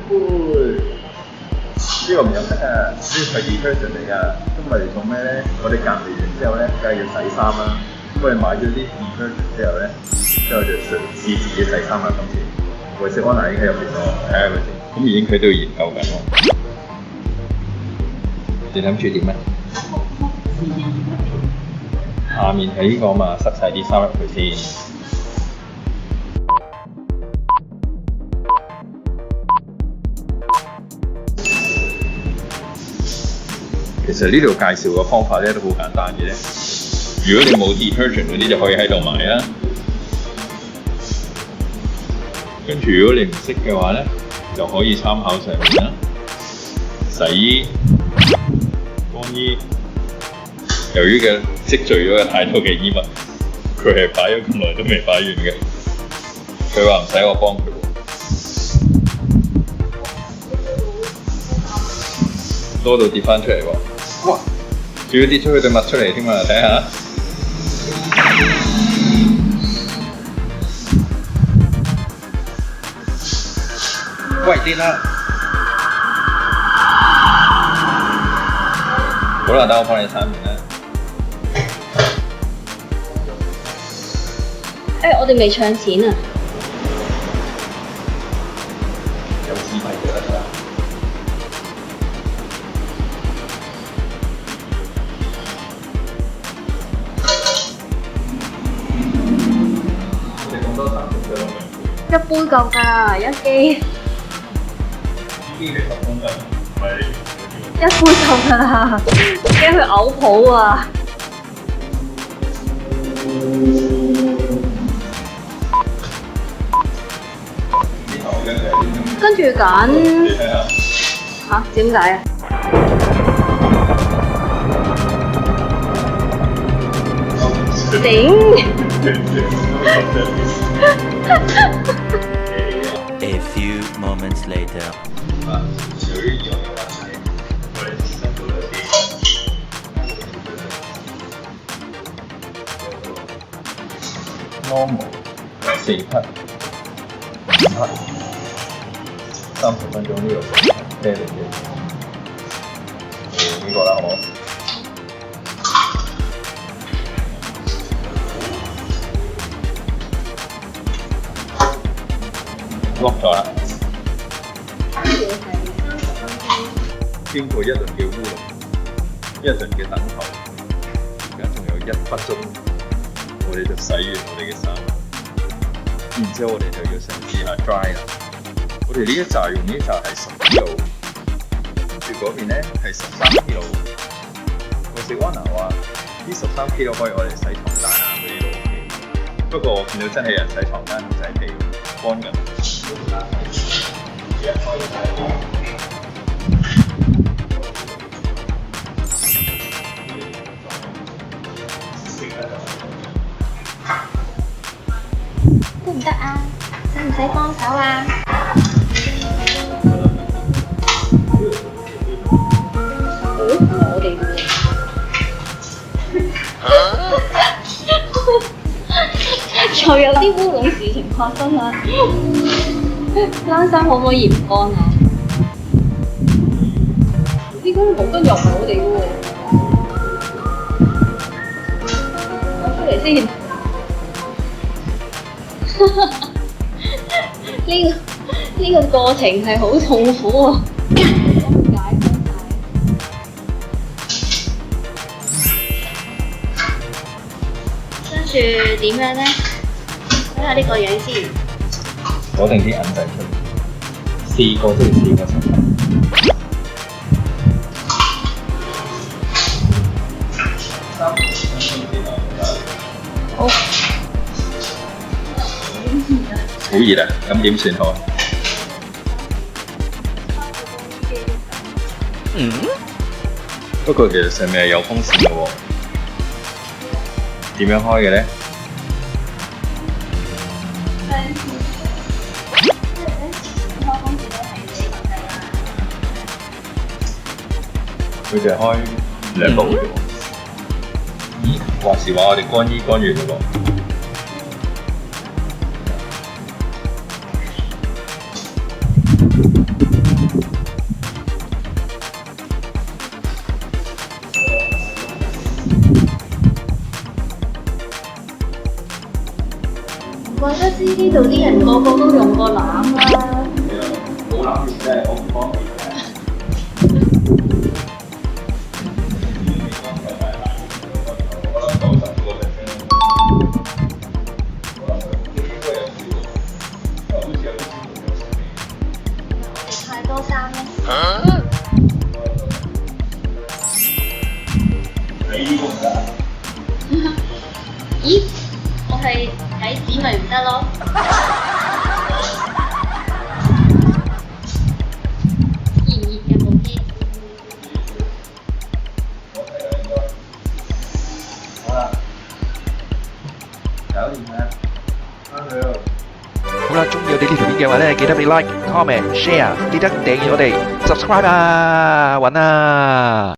呢個唔飲得啊！呢個係 detergent 嚟㗎，咁我哋做咩咧？我哋隔離完之後咧，梗係要洗衫啦。咁我哋買咗啲 detergent 之後咧，之後就嘗試自己洗衫啦。今次維斯安娜已經喺入邊咯，睇下佢先。咁已經佢都研究緊喎。你諗住點咧？下面係呢個嘛，塞晒啲衫入去先。其實呢度介紹嘅方法咧都好簡單嘅啫。如果你冇 detergent 嗰啲就可以喺度買啦。跟住如果你唔識嘅話咧，就可以參考上面啦。洗衣、乾衣，由於嘅積聚咗太多嘅衣物，佢係擺咗咁耐都未擺完嘅。佢話唔使我幫佢喎，多到跌翻出嚟喎。哇！仲要跌出佢對襪出嚟添啊！睇下。喂，跌啦！好啦，等我幫你閂面啦。我哋未唱錢啊！有紙幣就得㗎啦。你咁多啖水落去？一杯夠㗎啦，一機。呢啲10公斤，唔係一杯夠㗎啦，驚佢嘔泡啊！跟住揀你睇下。嚇點解啊？頂！A few moments later. 由於有嘅關係，我哋新做咗啲 normal 4匹、5匹、30分鐘呢個啤嚟嘅，呢個啦，好冇？lock 咗啦。經過一輪嘅烏龍，一輪嘅等候，而家仲有1分鐘，我哋就洗完我哋嘅衫，然之後我哋就要嘗試下 dry 啦。我哋呢一紮用呢一紮係10 kg，跟住嗰邊咧係13 kg。我食安娜話呢13 kg可以我哋洗床單啊嗰啲都 OK。不過我見到真係有人洗床單就係地乾緊。得唔得啊？使唔使幫手啊？我哋又有啲烏龍事情發生啦！冷衫可唔可以唔乾啊？呢個毛巾又唔係我哋嘅喎，攞出嚟先。呢個過程係好痛苦喎。點解？跟住點樣咧？睇下呢個樣先。攞定啲銀仔出嚟，4個都要4個成分。好。好熱啊！咁點算好啊？不過其實上面係有風扇嘅喎，點樣開嘅咧？佢就係開2部嘅喎。咦？話時話我哋乾衣乾完嘞喎。呢度啲人個個都用過籃啦。冇諗住真係好唔方便嘅。太多衫咧。咦？我係睇紙咪唔得咯。熱唔熱嘅部機？好啦，搞掂啦，翻去咯。好啦，中意我哋呢條片嘅話咧，記得俾 like、comment、share，記得訂閱我哋 subscribe 啊，揾啊！